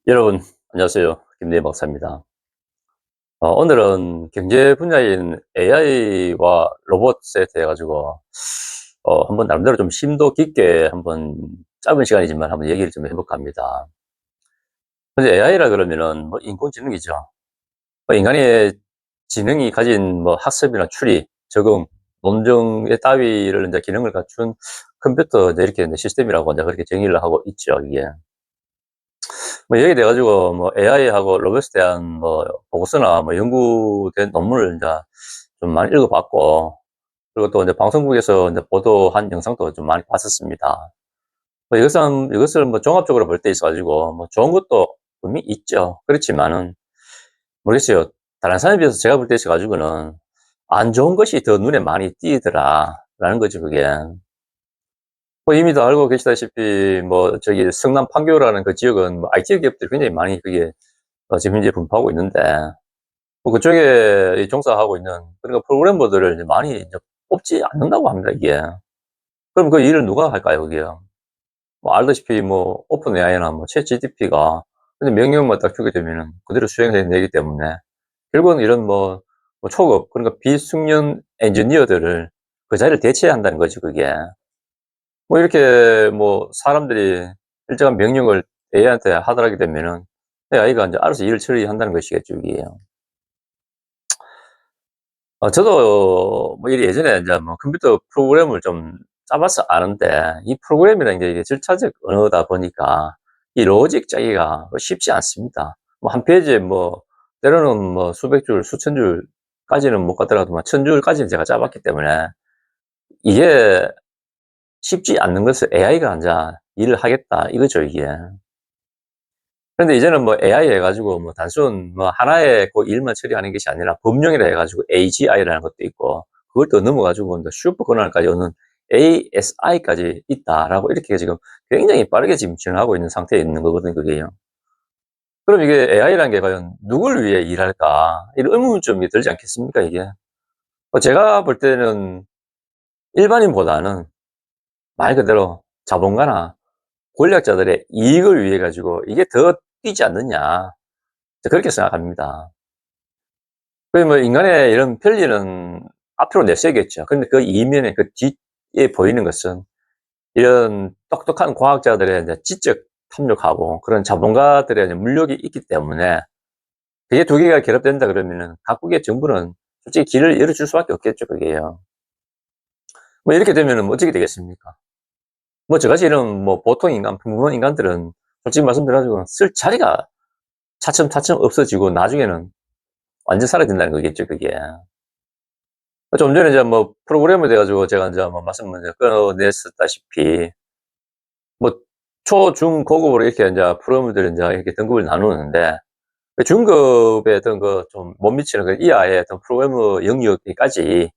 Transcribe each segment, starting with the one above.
여러분, 안녕하세요. 김대희 박사입니다. 오늘은 경제 분야인 AI와 로봇에 대해 가지고, 한번 나름대로 좀 심도 깊게 한번 짧은 시간이지만 한번 얘기를 좀 해볼까 합니다. 근데 AI라 그러면은 뭐 인工지능이죠. 인간의 지능이 가진 뭐 학습이나 추리, 적응, 논증의 따위를 이제 기능을 갖춘 컴퓨터 이제 이렇게 이제 시스템이라고 이제 그렇게 정의를 하고 있죠, 이게. 뭐 여기에 대해 가지고 뭐 AI하고 로봇에 대한 뭐 보고서나 뭐 연구된 논문을 이제 좀 많이 읽어봤고, 그리고 또 이제 방송국에서 이제 보도한 영상도 좀 많이 봤었습니다. 뭐 이것을 뭐 종합적으로 볼 때 있어 가지고 뭐 좋은 것도 분명히 있죠. 그렇지만은 모르겠어요. 다른 사람에 비해서 제가 볼 때 있어 가지고는 '안 좋은 것이 더 눈에 많이 띄더라.'라는 거죠, 그게. 뭐 이미 다 알고 계시다시피 뭐 저기 성남 판교라는 그 지역은 뭐 IT 기업들이 굉장히 많이 그게 지금 현재 분포하고 있는데, 뭐 그쪽에 이 종사하고 있는 그러니까 프로그래머들을 이제 많이 이제 뽑지 않는다고 합니다, 이게. 그럼 그 일을 누가 할까요, 그게요? 뭐 알다시피 뭐 오픈 AI나 뭐 챗GPT가 그냥 명령만 딱 주게 되면은 그대로 수행해 내기 때문에 결국은 이런 뭐 초급, 그러니까 비숙련 엔지니어들을 그 자리를 대체해야 한다는 거죠, 그게. 뭐 이렇게 뭐 사람들이 일정한 명령을 AI한테 하더라게 되면은 AI가 인제 알아서 일을 처리한다는 것이겠죠, 이게. 저도 뭐 이 예전에 인제 뭐 컴퓨터 프로그램을 좀 짜 봐서 아는데, 이 프로그램이라는 게 이게 절차적 언어다 보니까 이 로직 짜기가 쉽지 않습니다. 뭐 한 페이지에 뭐 때로는 뭐 수백 줄, 수천 줄까지는 못 가더라도 뭐 천 줄까지는 제가 짜 봤기 때문에 이게 쉽지 않는 것을 'AI가 인제 일을 하겠다.' 이거죠, 이게. 그런데 이제는 뭐 AI 해 가지고 뭐 단순 뭐 하나의 그 일만 처리하는 것이 아니라 법령이라 해 가지고 AGI라는 것도 있고, 그걸 또 넘어 가지고 인제 슈퍼 권한까지 오는 ASI까지 있다라고 이렇게 지금 굉장히 빠르게 지금 진행하고 있는 상태에 있는 거거든요, 그게요. 그럼 이게 'AI라는 게 과연 누굴 위해 일할까?' 이런 의문점이 들지 않겠습니까, 이게? 제가 볼 때는 일반인보다는 말 그대로 자본가나 권력자들의 이익을 위해 가지고 이게 더 뛰지 않느냐, 그렇게 생각합니다. 그 뭐 인간의 이런 편리는 앞으로 내세우겠죠. 근데 그 이면에 그 뒤에 보이는 것은 이런 똑똑한 과학자들의 이제 지적 탐욕하고 그런 자본가들의 이제 물욕이 있기 때문에, 그게 두 개가 결합된다 그러면은 각국의 정부는 솔직히 길을 열어줄 수밖에 없겠죠, 그게요. 뭐 이렇게 되면은 뭐 어떻게 되겠습니까? 뭐 저같이 이런 뭐 보통 인간, 평범한 인간들은 솔직히 말씀드려 가지고 쓸 자리가 차츰차츰 없어지고 나중에는 완전 사라진다는 거겠죠, 그게. 좀 전에 이제 뭐 프로그램에 대해 가지고 제가 인제 뭐 말씀을 이제 꺼냈었다시피, 뭐 초, 중, 고급으로 이렇게 인제 프로그램들을 인제 이렇게 등급을 나누는데, 그 중급의 어떤 그 좀 못 미치는 그 이하의 어떤 프로그래머 영역까지,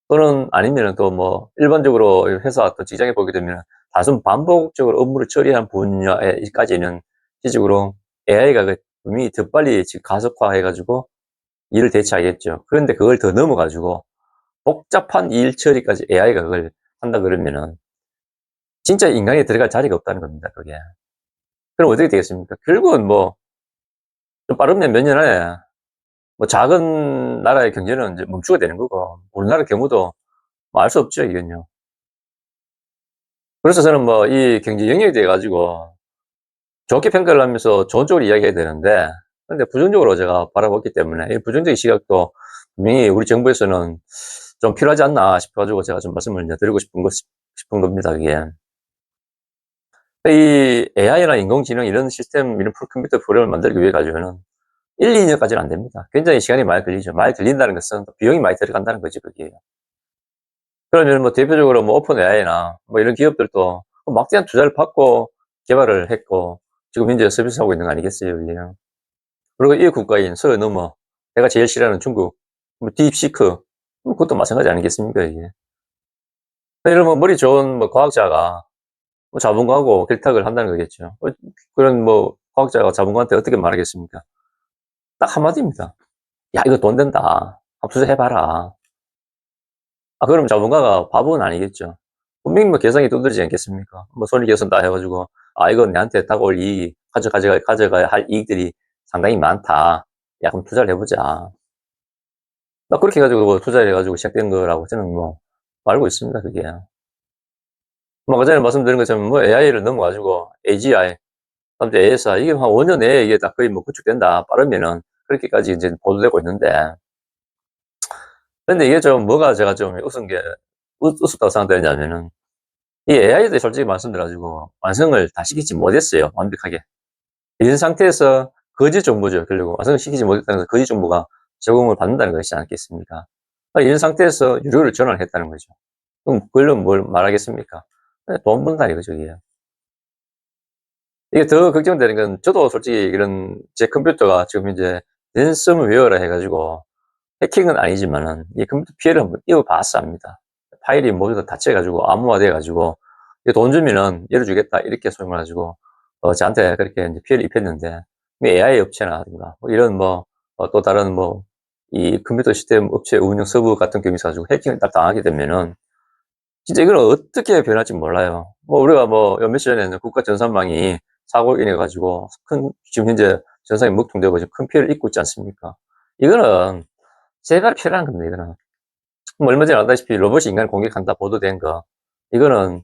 또는 아니면은 또 뭐 일반적으로 이 회사 또 직장에 보게 되면은 단순 반복적으로 업무를 처리하는 분야에 까지는 실질적으로 AI가 그 분명히 더 빨리 지금 가속화해 가지고 일을 대체하겠죠. 그런데 그걸 더 넘어 가지고 복잡한 일 처리까지 AI가 그걸 한다 그러면은 진짜 인간이 들어갈 자리가 없다는 겁니다, 그게. 그럼 어떻게 되겠습니까? 결국은 뭐 좀 빠르면 몇 년 안에 뭐 작은 나라의 경제는 이제 멈추게 되는 거고, 우리나라 경우도 뭐 알 수 없죠, 이건요. 그래서 저는 뭐 이 경제 영역에 대해 가지고 좋게 평가를 하면서 좋은 쪽으로 이야기해야 되는데, 근데 부정적으로 제가 바라봤기 때문에 이 부정적인 시각도 분명히 우리 정부에서는 좀 필요하지 않나 싶어 가지고 제가 좀 말씀을 이제 드리고 싶은 겁니다, 그게. 이 AI나 인공지능 이런 시스템, 이런 컴퓨터 프로그램을 만들기 위해 가지고는 1-2 년까지는 안 됩니다. 굉장히 시간이 많이 걸리죠. 많이 걸린다는 것은 또 비용이 많이 들어간다는 거죠, 그게. 그러면 뭐 대표적으로 뭐 오픈 AI나 뭐 이런 기업들도 그 막대한 투자를 받고 개발을 했고 지금 현재 서비스하고 있는 거 아니겠어요, 이게. 그리고 이 국가인 서로 넘어 내가 제일 싫어하는 중국, 뭐 딥시크, 뭐 그것도 마찬가지 아니겠습니까, 이게. 이러면 머리 좋은 뭐 과학자가 뭐 자본가하고 결탁을 한다는 거겠죠. 그런 뭐 과학자가 자본가한테 어떻게 말하겠습니까? 딱 한마디입니다. "야, 이거 돈 된다. 한번 투자해 봐라." 그럼 자본가가 바보는 아니겠죠. 분명히 뭐 계산이 두드러지지 않겠습니까? 뭐 손익 계산 다 해 가지고 '아, 이건 내한테 다가올 이익이 가져가야 할 이익들이 상당히 많다. 야, 그럼 투자를 해보자. 나 그렇게 해가지고 뭐 투자를 해가지고 시작된 거라고 저는 뭐 알고 있습니다, 그게. 뭐 아까 전에 말씀드린 것처럼 뭐 AI를 넘어가지고 AGI, 그다음에 ASI, 이게 한 5년 내에 이게 다 거의 뭐 구축된다. 빠르면은 그렇게까지 이제 보도되고 있는데. 근데 이게 좀 뭐가 제가 좀 우습다고 생각되냐면은 이 AI들이 솔직히 말씀드려가지고 완성을 다 시키지 못했어요. 완벽하게. 이런 상태에서 거짓 정보죠. 결국 완성을 시키지 못했다는 것은 거짓 정보가 제공을 받는다는 것이지 않겠습니까? 이런 상태에서 유료를 전환했다는 거죠. 그럼 그걸로 뭘 말하겠습니까? 돈 번다 이거죠, 이게. 이게 더 걱정되는 건 저도 솔직히 이런 제 컴퓨터가 지금 이제 랜섬웨어라 해가지고 해킹은 아니지만은 이 컴퓨터 피해를 한번 입어봤어 합니다. 파일이 모두 다 닫혀가지고 암호화돼가지고 돈 주면은 열어주겠다 이렇게 소용을 가지고 저한테 그렇게 이제 피해를 입혔는데 AI 업체나 뭐 이런 또 다른 이 컴퓨터 시스템 업체 운영 서버 같은 경우 있어가지고 해킹을 딱 당하게 되면은 진짜 이걸 어떻게 변할지 몰라요. 우리가 며칠 전에는 국가 전산망이 사고로 인해 가지고 지금 현재 전산이 먹통되고 지금 큰 피해를 입고 있지 않습니까? 이거는 제발 피해라는 겁니다, 이거는. 얼마 전에 알다시피 로봇이 인간을 공격한다 보도된 거. 이거는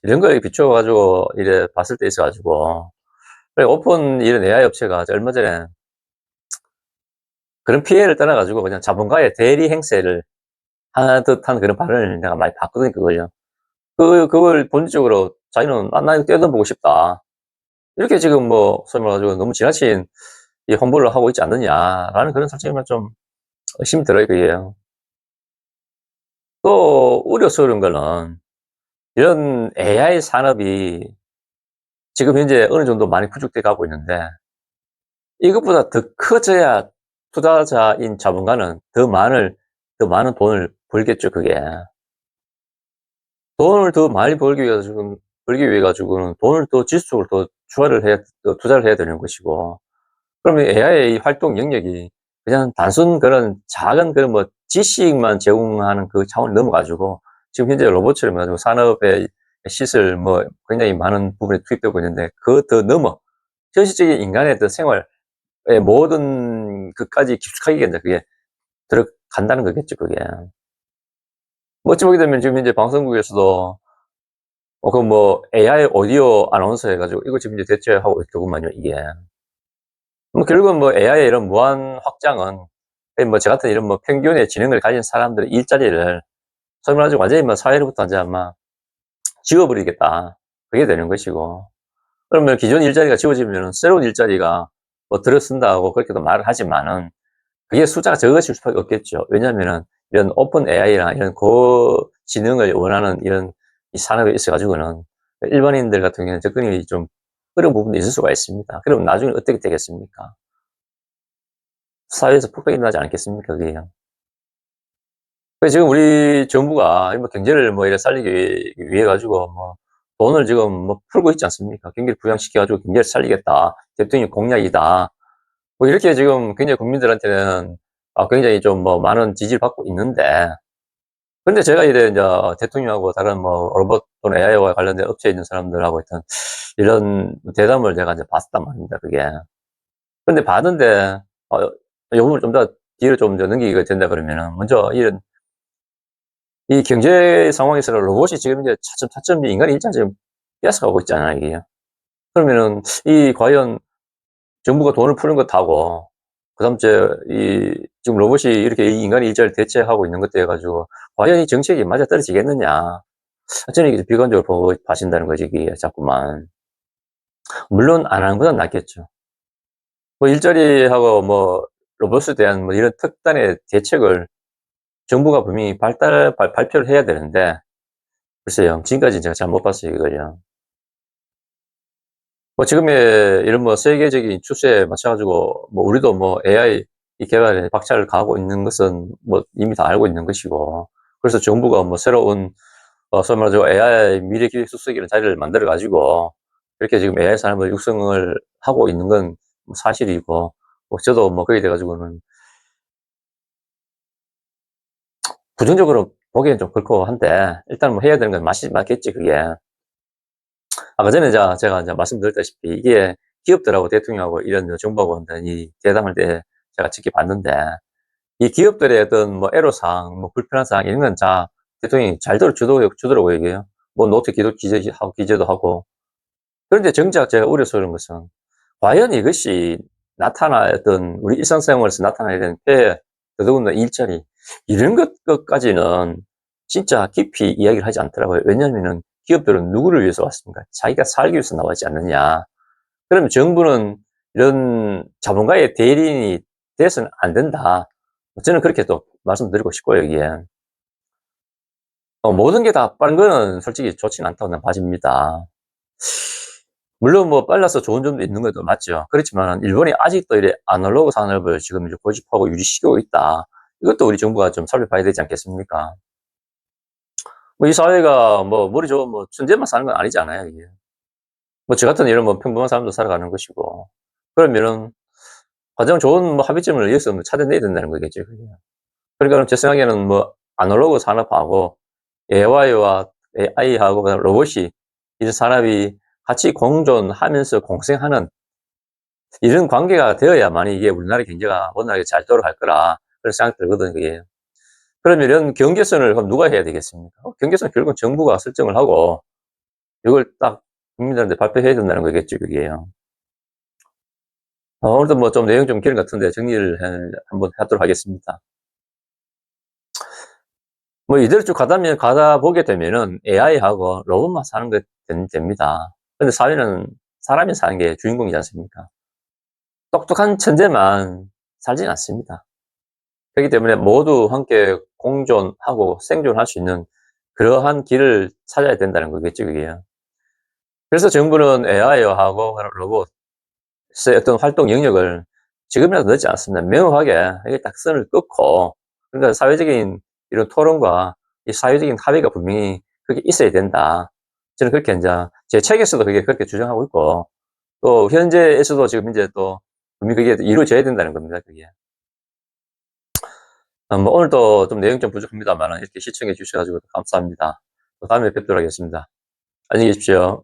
이런 거에 비추어가지고 이래 봤을 때 있어가지고. 오픈 이런 AI 업체가 얼마 전에 그런 피해를 떠나가지고 그냥 자본가의 대리 행세를 하는 듯한 그런 발언을 내가 많이 봤거든요, 그걸요. 그걸 본질적으로 자기는 나 이거 떼어보고 싶다. 이렇게 지금 소위 말해가지고 너무 지나친 이 홍보를 하고 있지 않느냐라는 그런 솔직히 좀 의심이 들어요, 그게. 또 우려스러운 거는 이런 AI 산업이 지금 현재 어느 정도 많이 구축돼 가고 있는데 이것보다 더 커져야 투자자인 자본가는 더 많은 돈을 벌겠죠, 그게. 돈을 더 많이 벌기 위해 가지고는 돈을 더 지수적으로 더 투자를 해야 되는 것이고, 그러면 AI의 활동 영역이 그냥 단순 그런 작은 그런 지식만 제공하는 그 차원을 넘어 가지고 지금 현재 로봇처럼 가지고 산업의 시설 굉장히 많은 부분에 투입되고 있는데 그 더 넘어 현실적인 인간의 생활의 모든 것까지 깊숙하게 이제 그게 들어간다는 거겠죠, 그게. 어찌 보게 되면 지금 현재 방송국에서도 AI 오디오 아나운서 해가지고 이거 지금 이제 대체하고 있더구만요, 이게. 결국은 AI의 이런 무한 확장은 저 같은 이런 평균의 지능을 가진 사람들의 일자리를 소위 말하자면 완전히 사회로부터 이제 아마 지워버리겠다. 그게 되는 것이고. 그러면 기존 일자리가 지워지면 새로운 일자리가 들어 쓴다고 그렇게도 말을 하지만은 그게 숫자가 적어질 수밖에 없겠죠. 왜냐면은 이런 오픈 AI나 이런 고지능을 원하는 이런 이 산업에 있어가지고는 일반인들 같은 경우에는 접근이 좀 어려운 부분도 있을 수가 있습니다. 그럼 나중에 어떻게 되겠습니까? 사회에서 폭격이 나지 않겠습니까, 그게? 그래서 지금 우리 정부가 경제를 이래 살리기 위해 가지고 돈을 지금 풀고 있지 않습니까? 경기를 부양시켜 가지고 경제를 살리겠다. 대통령 공약이다. 이렇게 지금 굉장히 국민들한테는 굉장히 좀 많은 지지를 받고 있는데, 근데 제가 이제 대통령하고 다른 로봇 또는 AI와 관련된 업체에 있는 사람들하고 있던 이런 대담을 제가 이제 봤단 말입니다, 그게. 근데 봤는데, 요 부분을 좀 더 뒤로 좀 더 넘기게 된다 그러면은, 먼저 이 경제 상황에서는 로봇이 지금 이제 차츰 인간의 일자리 지금 뺏어가고 있잖아요, 이게. 그러면은, 과연 정부가 돈을 푸는 것하고, 그 다음 지금 로봇이 이렇게 인간의 일자리를 대체하고 있는 것도 해가지고, 과연 이 정책이 맞아 떨어지겠느냐. 저는 이게 비관적으로 보고 봐신다는 거지, 이게 자꾸만. 물론 안 하는 것보다 낫겠죠. 일자리하고 로봇에 대한 이런 특단의 대책을 정부가 분명히 발표를 해야 되는데, 글쎄요, 지금까지 제가 잘 못 봤어요, 이걸요. 지금의 이런 세계적인 추세에 맞춰가지고, 우리도 AI 이 개발에 박차를 가하고 있는 것은 이미 다 알고 있는 것이고, 그래서 정부가 새로운, 소위 말하자고 AI 미래 기술 수석이라는 자리를 만들어가지고, 이렇게 지금 AI 산업을 육성을 하고 있는 건 사실이고, 저도 거기에 돼가지고는 부정적으로 보기엔 좀 그렇고 한데, 일단 해야 되는 건 맞겠지, 그게. 아까 전에 제가 이제 말씀드렸다시피, 이게 기업들하고 대통령하고 이런 정부하고 이 대담할 때 제가 지켜봤는데, 이 기업들의 어떤 뭐 애로사항, 뭐 불편한 사항 이런 건 다 대통령이 잘 들어주더라고요, 이게요. 뭐 노트 기재도 하고. 그런데 정작 제가 우려스러운 것은 과연 이것이 나타나 우리 일상생활에서 나타나야 되는 폐해, 더더군다나 일자리 이런 것까지는 진짜 깊이 이야기를 하지 않더라고요. 왜냐하면은 기업들은 누구를 위해서 왔습니까? 자기가 살기 위해서 나오지 않느냐. 그러면 정부는 이런 자본가의 대리인이 돼서는 안 된다. 저는 그렇게 또 말씀드리고 싶고요, 여기에. 모든 게 다 빠른 거는 솔직히 좋지는 않다고 는 봐집니다. 물론 뭐 빨라서 좋은 점도 있는 것도 맞죠. 그렇지만 일본이 아직도 이래 아날로그 산업을 지금 이제 고집하고 유지시키고 있다. 이것도 우리 정부가 좀 살펴봐야 되지 않겠습니까? 뭐 이 사회가 뭐 머리 좋은 뭐 천재만 사는 건 아니잖아요, 이게. 뭐 저 같은 이런 뭐 평범한 사람도 살아가는 것이고. 그러면은 가장 좋은 뭐 합의점을 여기서 뭐 찾아내야 된다는 거겠죠, 그게. 그러니까 제 생각에는 뭐 아날로그 산업하고 AI와 AI하고 그다음 로봇이 이런 산업이 같이 공존하면서 공생하는 이런 관계가 되어야만 이게 우리나라 경제가 원활하게 잘 돌아갈 거라 그런 생각이 들거든요, 그게. 그러면 이런 경계선을 그럼 누가 해야 되겠습니까? 경계선은 결국은 정부가 설정을 하고 이걸 딱 국민들한테 발표해야 된다는 거겠죠, 그게요. 오늘도 뭐 좀 내용 좀 길은 것 같은데 정리를 한번 하도록 하겠습니다. 뭐 이대로 쭉 가다 보게 되면은 AI하고 로봇만 사는 게 됩니다. 근데 사회는 사람이 사는 게 주인공이지 않습니까? 똑똑한 천재만 살진 않습니다. 그렇기 때문에 모두 함께 공존하고 생존할 수 있는 그러한 길을 찾아야 된다는 거겠죠, 그게요. 그래서 정부는 AI하고 로봇의 어떤 활동 영역을 지금이라도 늦지 않습니다. 명확하게 이게 딱 선을 끊고, 그러니까 사회적인 이런 토론과 이 사회적인 합의가 분명히 그게 있어야 된다. 저는 그렇게 이제 제 책에서도 그렇게 주장하고 있고, 또 현재에서도 지금 이제 또 분명히 그게 이루어져야 된다는 겁니다, 그게. 뭐 오늘도 좀 내용 좀 부족합니다만 이렇게 시청해 주셔 가지고 감사합니다. 또 다음에 뵙도록 하겠습니다. 안녕히 계십시오.